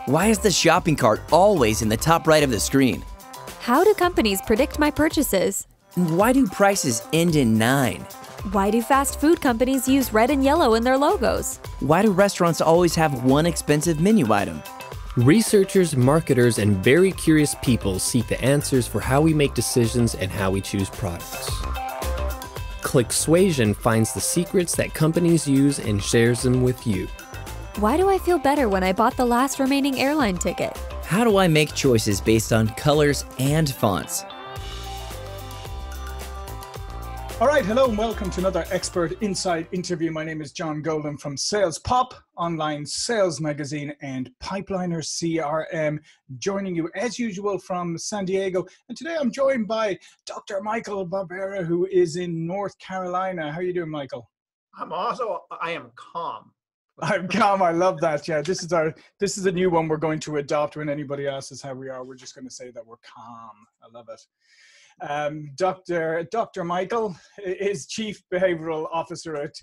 Why is the shopping cart always in the top right of the screen? How do companies predict my purchases? Why do prices end in 9? Why do fast food companies use red and yellow in their logos? Why do restaurants always have one expensive menu item? Researchers, marketers, and very curious people seek the answers for how we make decisions and how we choose products. Clicksuasion finds the secrets that companies use and shares them with you. Why do I feel better when I bought the last remaining airline ticket? How do I make choices based on colors and fonts? All right, hello and welcome to another Expert Insight interview. My name is John Golden from SalesPOP, online sales magazine, and Pipeliner CRM, joining you as usual from San Diego. And today I'm joined by Dr. Michael Barbera, who is in North Carolina. How are you doing, Michael? I am calm. I'm calm. I love that. Yeah, this is a new one we're going to adopt when anybody asks us how we are. We're just going to say that we're calm. I love it. Dr. Michael is Chief Behavioral Officer at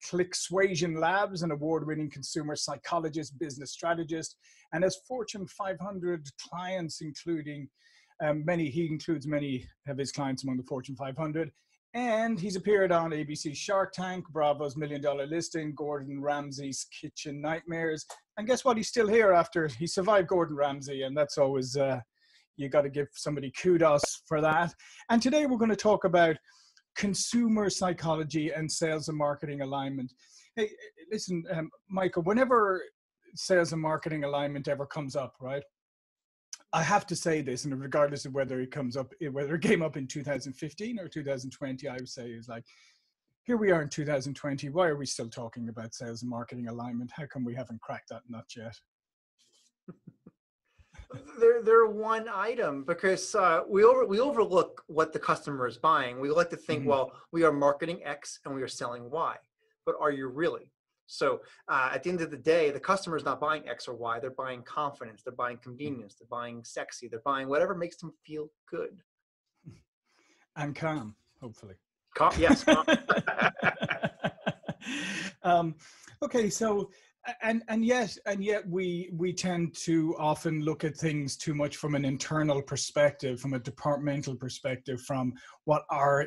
Clicksuasion Labs, an award-winning consumer psychologist, business strategist, and has Fortune 500 clients, including he includes many of his clients among the Fortune 500. And he's appeared on ABC's Shark Tank, Bravo's $1 Million Listing, Gordon Ramsay's Kitchen Nightmares. And guess what? He's still here after he survived Gordon Ramsay, and that's always you got to give somebody kudos for that. And today we're going to talk about consumer psychology and sales and marketing alignment. Hey, listen, Michael, whenever sales and marketing alignment ever comes up, right? I have to say this, and regardless of whether it came up in 2015 or 2020, I would say is like, here we are in 2020. Why are we still talking about sales and marketing alignment? How come we haven't cracked that nut yet? They're one item because we overlook what the customer is buying. We like to think, well, we are marketing X and we are selling Y, but are you really? So at the end of the day, the customer is not buying X or Y. They're buying confidence. They're buying convenience. They're buying sexy. They're buying whatever makes them feel good. And calm, hopefully. Yes. Calm. Okay, so and yet we tend to often look at things too much from an internal perspective, from a departmental perspective, from what our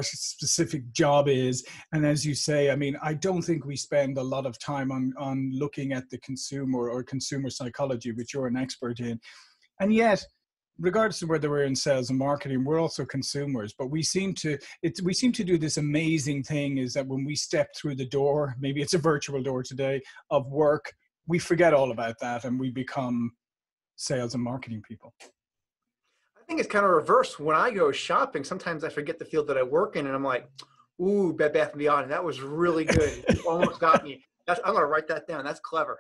specific job is. And as you say, I mean, I don't think we spend a lot of time on looking at the consumer or consumer psychology, which you're an expert in. And yet, regardless of whether we're in sales and marketing, we're also consumers. But we seem to do this amazing thing is that when we step through the door, maybe it's a virtual door today, of work, we forget all about that and we become sales and marketing people. I think it's kind of reverse. When I go shopping, sometimes I forget the field that I work in and I'm like, ooh, Bed Bath & Beyond, that was really good. You almost got me. I'm going to write that down. That's clever.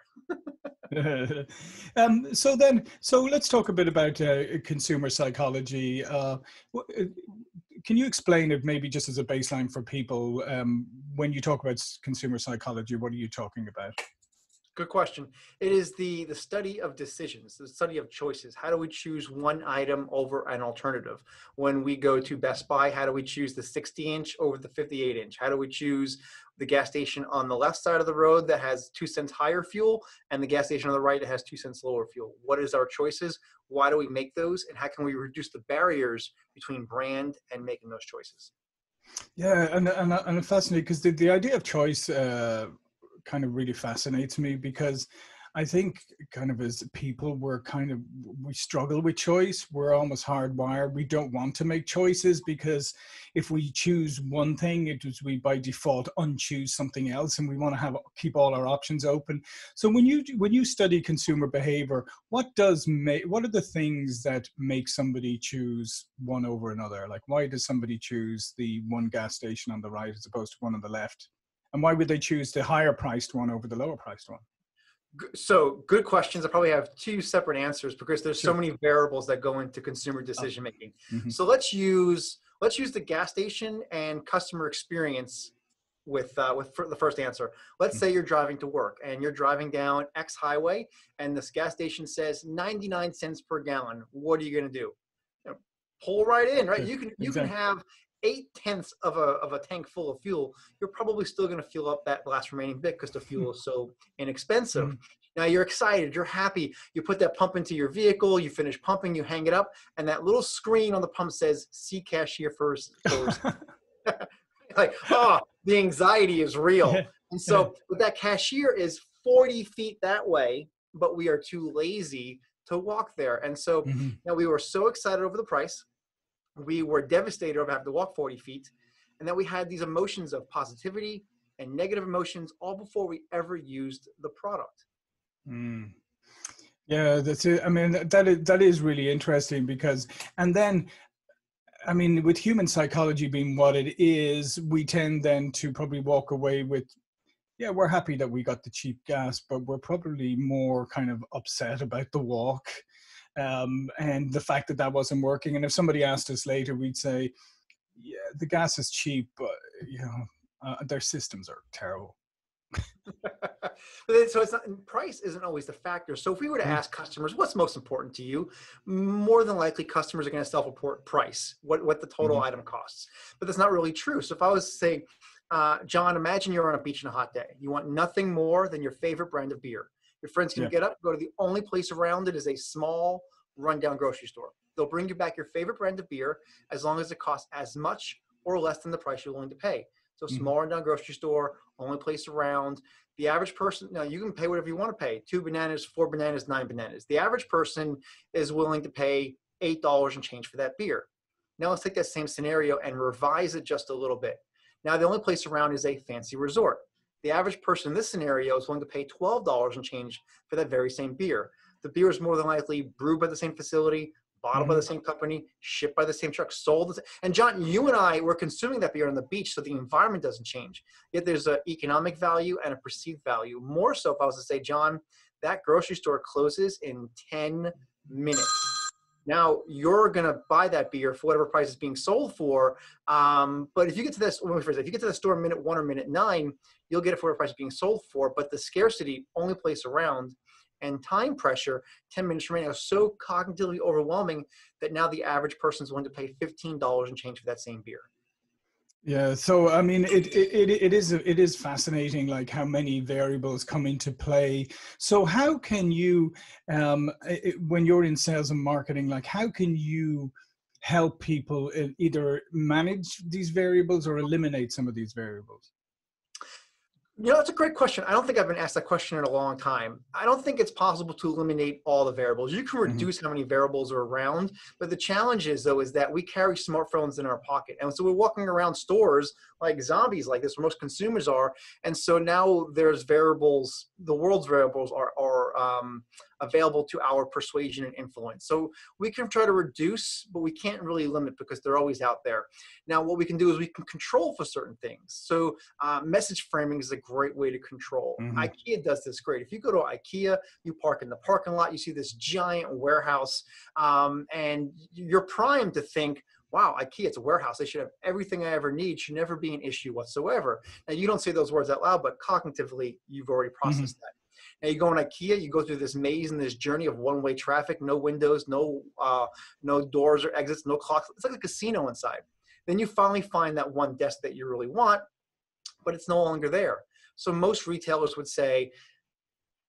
So let's talk a bit about consumer psychology. Can you explain it maybe just as a baseline for people? When you talk about consumer psychology, what are you talking about? Good question. It is the study of decisions, the study of choices. How do we choose one item over an alternative? When we go to Best Buy, how do we choose the 60-inch over the 58-inch? How do we choose the gas station on the left side of the road that has 2 cents higher fuel and the gas station on the right that has 2 cents lower fuel? What is our choices? Why do we make those? And how can we reduce the barriers between brand and making those choices? Yeah, and fascinating because the idea of choice kind of really fascinates me, because I think kind of as people, we struggle with choice. We're almost hardwired. We don't want to make choices because if we choose one thing, we by default unchoose something else, and we want to keep all our options open. So when you study consumer behavior, what are the things that make somebody choose one over another? Like, why does somebody choose the one gas station on the right as opposed to one on the left? And why would they choose the higher priced one over the lower priced one? So good questions. I probably have 2 separate answers because there's so many variables that go into consumer decision making. So let's use the gas station and customer experience with the first answer. Let's say you're driving to work and you're driving down X highway and this gas station says 99 cents per gallon. What are you going to do? Pull right in, right? You can have 0.8 of a tank full of fuel. You're probably still going to fill up that last remaining bit because the fuel is so inexpensive. Now you're excited, you're happy. You put that pump into your vehicle, you finish pumping, you hang it up, and that little screen on the pump says, see cashier first. Like, oh, the anxiety is real. And so but that cashier is 40 feet that way, but we are too lazy to walk there. And so now we were so excited over the price. We were devastated over having to walk 40 feet. And then we had these emotions of positivity and negative emotions all before we ever used the product. Yeah, that's it. I mean, that is really interesting because, and then, I mean, with human psychology being what it is, we tend then to probably walk away with, yeah, we're happy that we got the cheap gas, but we're probably more kind of upset about the walk and the fact that that wasn't working. And if somebody asked us later, we'd say, yeah, the gas is cheap, but you know, their systems are terrible. So it's not, price isn't always the factor. So if we were to ask customers, what's most important to you? More than likely customers are going to self-report price, what the total item costs. But that's not really true. So if I was to say, John, imagine you're on a beach on a hot day. You want nothing more than your favorite brand of beer. Your friends can get up, go to the only place around it is a small rundown grocery store. They'll bring you back your favorite brand of beer as long as it costs as much or less than the price you're willing to pay. So small rundown grocery store, only place around. The average person, now you can pay whatever you want to pay. 2 bananas, 4 bananas, 9 bananas. The average person is willing to pay $8 and change for that beer. Now let's take that same scenario and revise it just a little bit. Now the only place around is a fancy resort. The average person in this scenario is willing to pay $12 and change for that very same beer. The beer is more than likely brewed by the same facility, bottled by the same company, shipped by the same truck, sold. And John, you and I were consuming that beer on the beach, so the environment doesn't change. Yet there's an economic value and a perceived value. More so if I was to say, John, that grocery store closes in 10 minutes. Now you're going to buy that beer for whatever price it's being sold for. But if you get to this, if you get to the store minute 1 or minute 9, you'll get it for whatever price it's being sold for. But the scarcity, only place around, and time pressure, 10 minutes remaining, are so cognitively overwhelming that now the average person is willing to pay $15 and change for that same beer. Yeah, so I mean, it is fascinating, like how many variables come into play. So how can you, when you're in sales and marketing, like how can you help people either manage these variables or eliminate some of these variables? You know, it's a great question. I don't think I've been asked that question in a long time. I don't think it's possible to eliminate all the variables. You can reduce how many variables are around, but the challenge is, though, is that we carry smartphones in our pocket. And so we're walking around stores like zombies like this, where most consumers are. And so now there's variables, the world's variables are available to our persuasion and influence. So we can try to reduce, but we can't really limit because they're always out there. Now, what we can do is we can control for certain things. So message framing is a great way to control. IKEA does this great. If you go to IKEA, you park in the parking lot, you see this giant warehouse, and you're primed to think, wow, IKEA, it's a warehouse. They should have everything I ever need. Should never be an issue whatsoever. Now, you don't say those words out loud, but cognitively, you've already processed that. Now, you go in IKEA, you go through this maze and this journey of one-way traffic, no windows, no doors or exits, no clocks. It's like a casino inside. Then you finally find that one desk that you really want, but it's no longer there. So most retailers would say,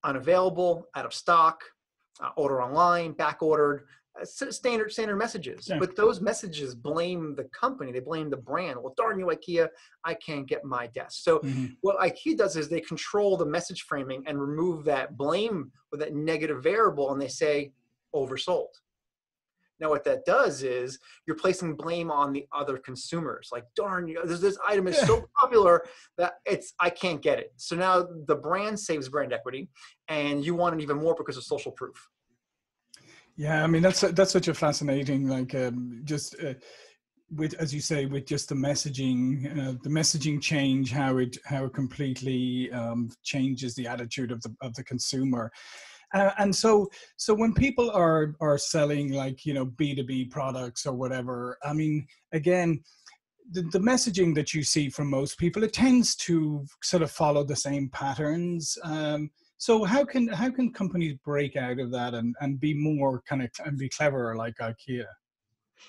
unavailable, out of stock, order online, back ordered, standard messages. But those messages blame the company. They blame the brand. Well, darn you, IKEA, I can't get my desk. So what IKEA does is they control the message framing and remove that blame or that negative variable, and they say oversold. Now, what that does is you're placing blame on the other consumers. Like, darn, this item is so popular that I can't get it. So now the brand saves brand equity, and you want it even more because of social proof. Yeah, I mean, that's such a fascinating, like, with, as you say, with just the messaging change, how it completely changes the attitude of the consumer. And so when people are selling, like, you know, B2B products or whatever, I mean, again, the messaging that you see from most people, it tends to sort of follow the same patterns. So how can companies break out of that and be more and be clever like IKEA?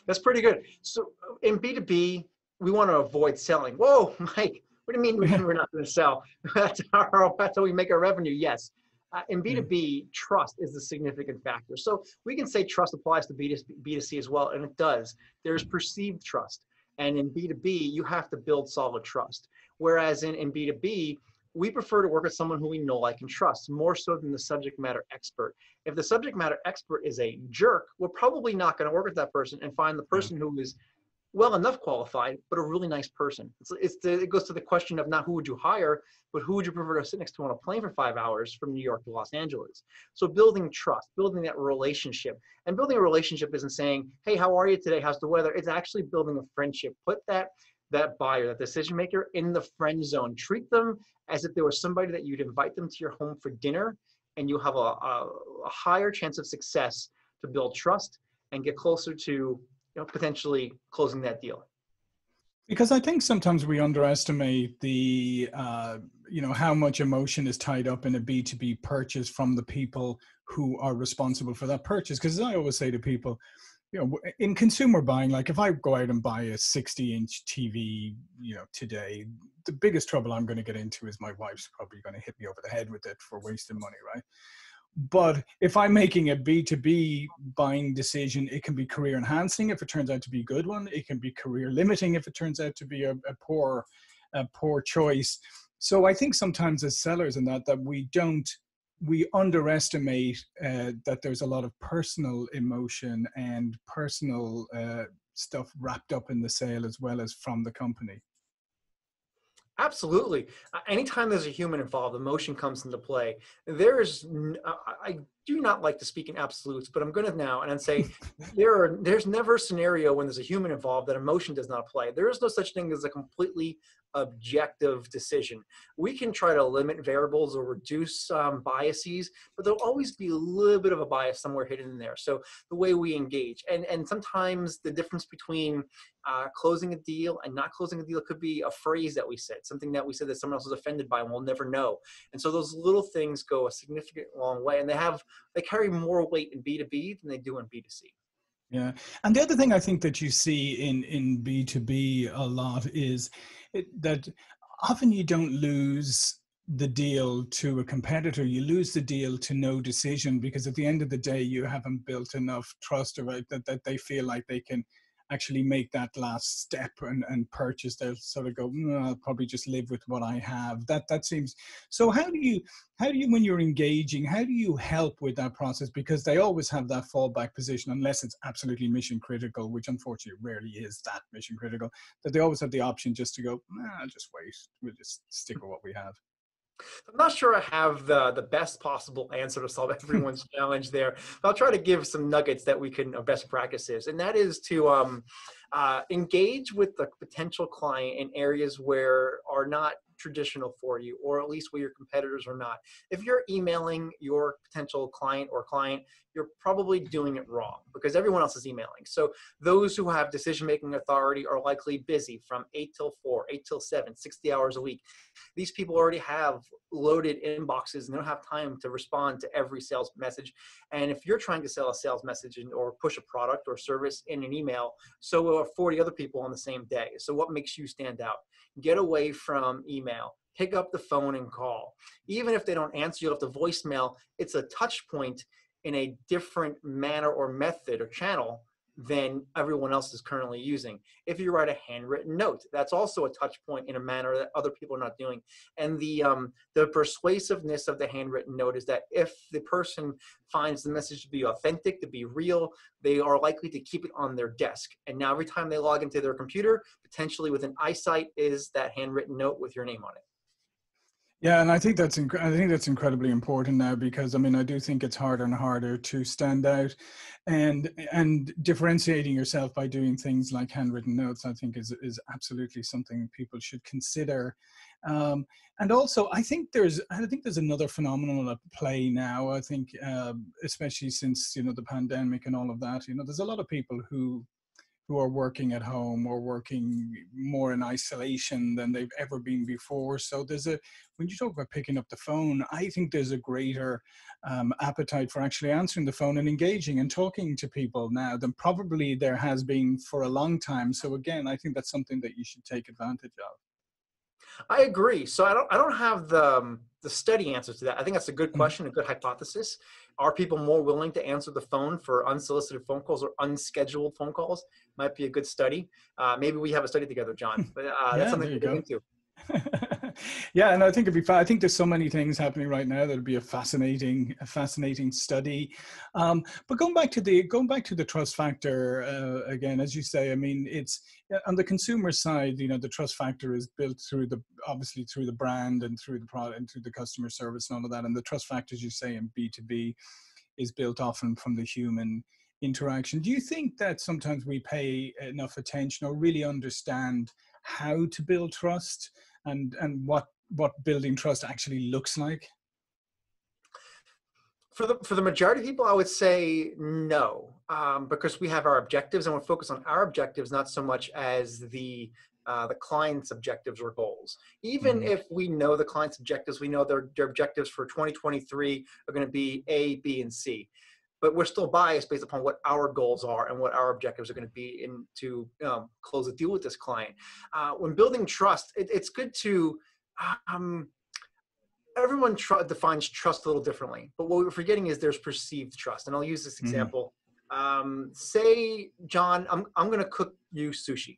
That's pretty good. So in B2B, we want to avoid selling. Whoa, Mike, what do you mean we're not going to sell? That's how we make our revenue. Yes. In B2B, trust is the significant factor. So we can say trust applies to B2C as well, and it does. There's perceived trust. And in B2B, you have to build solid trust. Whereas in B2B, we prefer to work with someone who we know, like, and trust, more so than the subject matter expert. If the subject matter expert is a jerk, we're probably not going to work with that person and find the person who is well enough qualified, but a really nice person. It goes to the question of not who would you hire, but who would you prefer to sit next to on a plane for 5 hours from New York to Los Angeles? So building trust, building that relationship. And building a relationship isn't saying, hey, how are you today? How's the weather? It's actually building a friendship. Put that buyer, that decision maker, in the friend zone. Treat them as if there was somebody that you'd invite them to your home for dinner, and you have a higher chance of success to build trust and get closer to potentially closing that deal. Because I think sometimes we underestimate the, how much emotion is tied up in a B2B purchase from the people who are responsible for that purchase. Because I always say to people, in consumer buying, like if I go out and buy a 60-inch TV, today, the biggest trouble I'm going to get into is my wife's probably going to hit me over the head with it for wasting money, right? But if I'm making a B2B buying decision, it can be career enhancing if it turns out to be a good one. It can be career limiting if it turns out to be a poor choice. So I think sometimes as sellers in that we underestimate that there's a lot of personal emotion and personal stuff wrapped up in the sale as well as from the company. Absolutely. Anytime there's a human involved, emotion comes into play. I do not like to speak in absolutes, but I'm going to now and say there's never a scenario when there's a human involved that emotion does not play. There is no such thing as a completely objective decision. We can try to limit variables or reduce biases, but there'll always be a little bit of a bias somewhere hidden in there. So the way we engage, and sometimes the difference between closing a deal and not closing a deal could be a phrase that we said, something that we said that someone else was offended by, and we'll never know. And so those little things go a significant long way, and they carry more weight in B2B than they do in B2C. Yeah. And the other thing I think that you see in B2B a lot is that often you don't lose the deal to a competitor, you lose the deal to no decision, because at the end of the day, you haven't built enough trust about that they feel like they can actually make that last step and purchase. They'll sort of go, I'll probably just live with what I have. That seems, so how do you, when you're engaging, how do you help with that process? Because they always have that fallback position, unless it's absolutely mission critical, which unfortunately rarely is that mission critical, that they always have the option just to go, I'll just wait. We'll just stick with what we have. I'm not sure I have the best possible answer to solve everyone's challenge there, but I'll try to give some nuggets that we can, best practices. And that is to engage with the potential client in areas where are not traditional for you, or at least where your competitors are not. If you're emailing your potential client or client, you're probably doing it wrong because everyone else is emailing. So those who have decision-making authority are likely busy from 8 till 4, 8 till 7, 60 hours a week. These people already have loaded inboxes and they don't have time to respond to every sales message. And if you're trying to sell a sales message or push a product or service in an email, so are 40 other people on the same day. So what makes you stand out? Get away from email. Pick up the phone and call. Even if they don't answer you, if the voicemail, it's a touch point in a different manner or method or channel than everyone else is currently using. If you write a handwritten note, that's also a touch point in a manner that other people are not doing. And the persuasiveness of the handwritten note is that if the person finds the message to be authentic, to be real, they are likely to keep it on their desk. And now every time they log into their computer, potentially within eyesight is that handwritten note with your name on it. Yeah, and I think that's incredibly important now, because I do think it's harder and harder to stand out, and differentiating yourself by doing things like handwritten notes, I think is absolutely something people should consider. And also, I think there's another phenomenon at play now. I think, especially since the pandemic and all of that, there's a lot of people who are working at home or working more in isolation than they've ever been before. So when you talk about picking up the phone, I think there's a greater appetite for actually answering the phone and engaging and talking to people now than probably there has been for a long time. So again, I think that's something that you should take advantage of. I agree. So I don't have the study answer to that. I think that's a good question, a good hypothesis. Are people more willing to answer the phone for unsolicited phone calls or unscheduled phone calls? Might be a good study. Maybe we have a study together, John. But that's Yeah, something there to you look go. into. Yeah, and I think it'd be fun. I think there's so many things happening right now that'd be a fascinating study. But going back to the trust factor again, as you say, I mean, it's on the consumer side. You know, the trust factor is built obviously through the brand and through the product and through the customer service and all of that. And the trust factor, as you say, in B2B, is built often from the human interaction. Do you think that sometimes we pay enough attention or really understand how to build trust and what building trust actually looks like? For the majority of people, I would say no, because we have our objectives and we're focused on our objectives, not so much as the client's objectives or goals. Even if we know the client's objectives, we know their objectives for 2023 are going to be A, B, and C. But we're still biased based upon what our goals are and what our objectives are going to be to close a deal with this client. When building trust, it's good to everyone defines trust a little differently, but what we're forgetting is there's perceived trust. And I'll use this example. Say, John, I'm going to cook you sushi.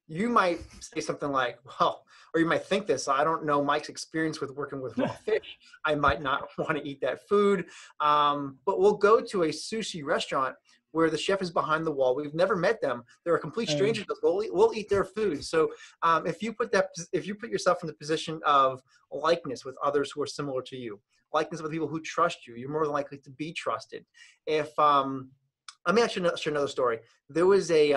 You might say something like, well, or you might think this, I don't know Mike's experience with working with raw fish. I might not want to eat that food. But we'll go to a sushi restaurant where the chef is behind the wall. We've never met them. They're a complete stranger to us. We'll eat their food. So if you put yourself in the position of likeness with others who are similar to you, likeness with people who trust you, you're more likely to be trusted. If let me actually share another story. There was a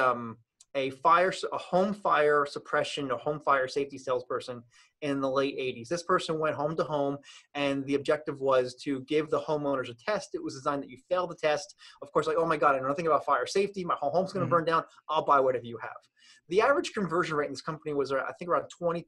home fire suppression, a home fire safety salesperson in the late 80s. This person went home to home, and the objective was to give the homeowners a test. It was designed that you fail the test. Of course, like, oh my God, I know nothing about fire safety. My whole home's going to burn down. I'll buy whatever you have. The average conversion rate in this company was, I think, around 22%.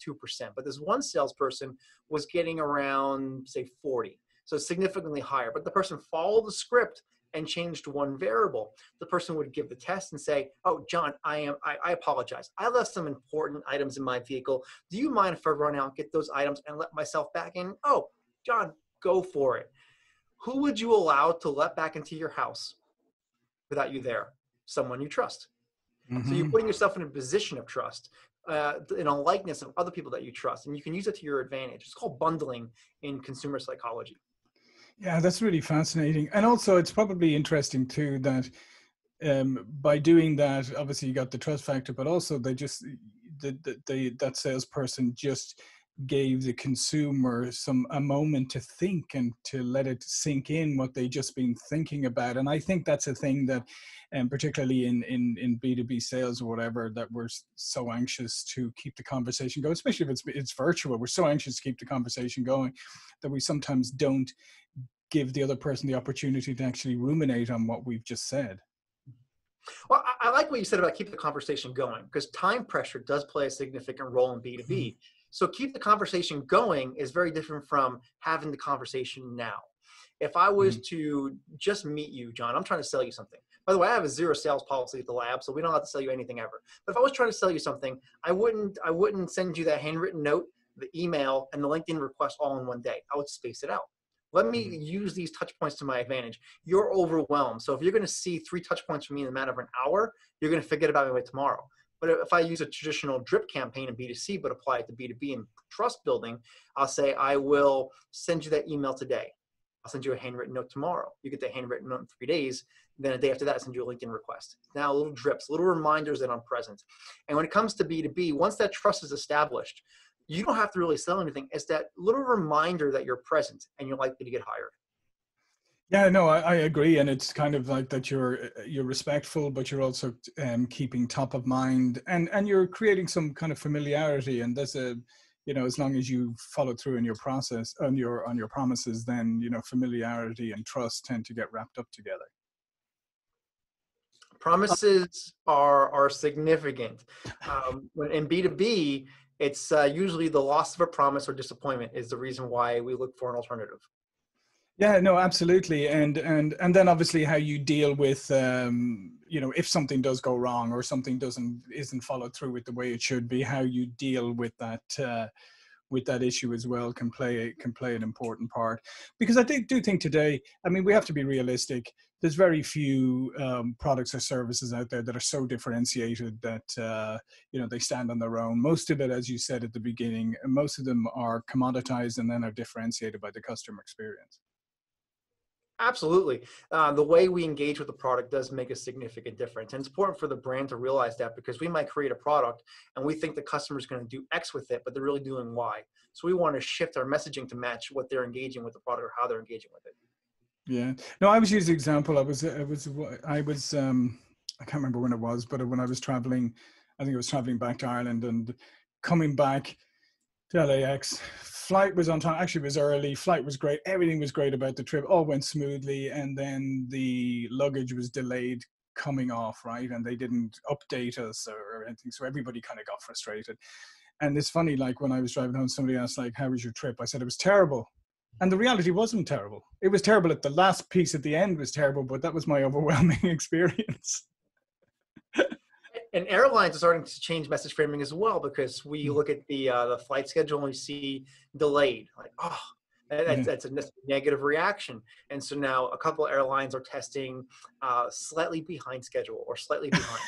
But this one salesperson was getting around, say, 40. So significantly higher. But the person followed the script and changed one variable. The person would give the test and say, oh, John, I apologize. I left some important items in my vehicle. Do you mind if I run out and get those items and let myself back in? Oh, John, go for it. Who would you allow to let back into your house without you there? Someone you trust. So you're putting yourself in a position of trust, in a likeness of other people that you trust, and you can use it to your advantage. It's called bundling in consumer psychology. Yeah, that's really fascinating. And also it's probably interesting too that by doing that, obviously you got the trust factor, but also that salesperson just gave the consumer a moment to think and to let it sink in what they just been thinking about. And I think that's a thing that, particularly in B2B sales or whatever, that we're so anxious to keep the conversation going, especially if it's virtual. We're so anxious to keep the conversation going that we sometimes don't give the other person the opportunity to actually ruminate on what we've just said. Well, I like what you said about keep the conversation going, because time pressure does play a significant role in B2B. So keep the conversation going is very different from having the conversation now. If I was to just meet you, John, I'm trying to sell you something. By the way, I have a zero sales policy at the lab, so we don't have to sell you anything ever. But if I was trying to sell you something, I wouldn't send you that handwritten note, the email, and the LinkedIn request all in one day. I would space it out. Let me use these touch points to my advantage. You're overwhelmed. So if you're going to see 3 touch points from me in a matter of an hour, you're going to forget about me by tomorrow. But if I use a traditional drip campaign in B2C, but apply it to B2B and trust building, I'll say, I will send you that email today. I'll send you a handwritten note tomorrow. You get that handwritten note in 3 days. Then a day after that, I send you a LinkedIn request. Now little drips, little reminders that I'm present. And when it comes to B2B, once that trust is established, you don't have to really sell anything. It's that little reminder that you're present and you're likely to get hired. Yeah, no, I agree. And it's kind of like that you're respectful, but you're also keeping top of mind, and you're creating some kind of familiarity. And there's as long as you follow through in your process, on your promises, then, familiarity and trust tend to get wrapped up together. Promises are significant. When in B2B, it's usually the loss of a promise or disappointment is the reason why we look for an alternative. Yeah, no, absolutely. And then obviously how you deal with, if something does go wrong or something isn't followed through with the way it should be, how you deal with that, with that issue as well can play an important part. Because I do think today, I mean, we have to be realistic. There's very few products or services out there that are so differentiated that they stand on their own. Most of it, as you said at the beginning, most of them are commoditized and then are differentiated by the customer experience. Absolutely. The way we engage with the product does make a significant difference. And it's important for the brand to realize that, because we might create a product and we think the customer is going to do X with it, but they're really doing Y. So we want to shift our messaging to match what they're engaging with the product or how they're engaging with it. Yeah. No, I was using the example. I can't remember when it was, but when I was traveling, I think I was traveling back to Ireland and coming back to LAX. Flight was on time. Actually, it was early. Flight was great. Everything was great about the trip. All went smoothly. And then the luggage was delayed coming off, right? And they didn't update us or anything. So everybody kind of got frustrated. And it's funny, like when I was driving home, somebody asked, like, how was your trip? I said, it was terrible. And the reality wasn't terrible. It was terrible at the last piece at the end was terrible, but that was my overwhelming experience. And airlines are starting to change message framing as well, because we look at the flight schedule and we see delayed, like, oh, that's a negative reaction. And so now a couple of airlines are testing slightly behind schedule or slightly behind.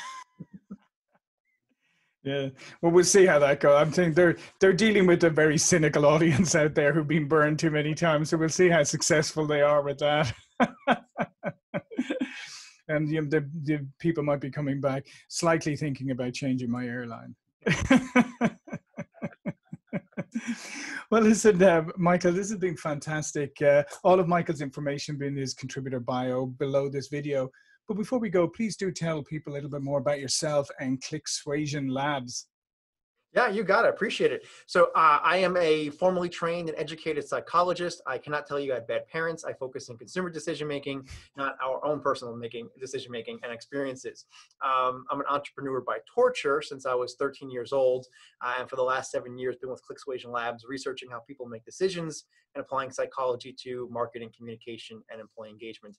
Yeah, well, we'll see how that goes. I'm thinking they're dealing with a very cynical audience out there who've been burned too many times. So we'll see how successful they are with that. And the people might be coming back slightly thinking about changing my airline. Well, listen, Michael, this has been fantastic. All of Michael's information in his contributor bio below this video. But before we go, please do tell people a little bit more about yourself and Clicksuasion Labs. Yeah, you got it. Appreciate it. So I am a formally trained and educated psychologist. I cannot tell you I had bad parents. I focus on consumer decision-making, not our own personal decision-making and experiences. I'm an entrepreneur by torture since I was 13 years old. And for the last 7 years, been with Clicksuasion Labs, researching how people make decisions and applying psychology to marketing, communication, and employee engagement.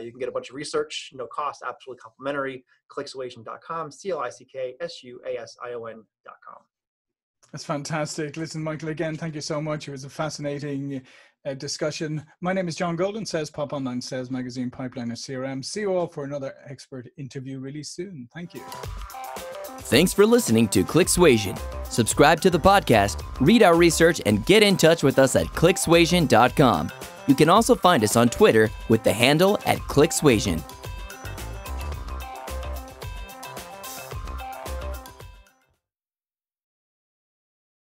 You can get a bunch of research, no cost, absolutely complimentary, clicksuasion.com, CLICKSUASION.com. That's fantastic. Listen, Michael, again, thank you so much. It was a fascinating discussion. My name is John Golden, SalesPOP Online Sales Magazine, Pipeline of CRM. See you all for another expert interview really soon. Thank you. Thanks for listening to Clicksuasion. Subscribe to the podcast, read our research, and get in touch with us at clicksuasion.com. You can also find us on Twitter with the handle @Clicksuasion.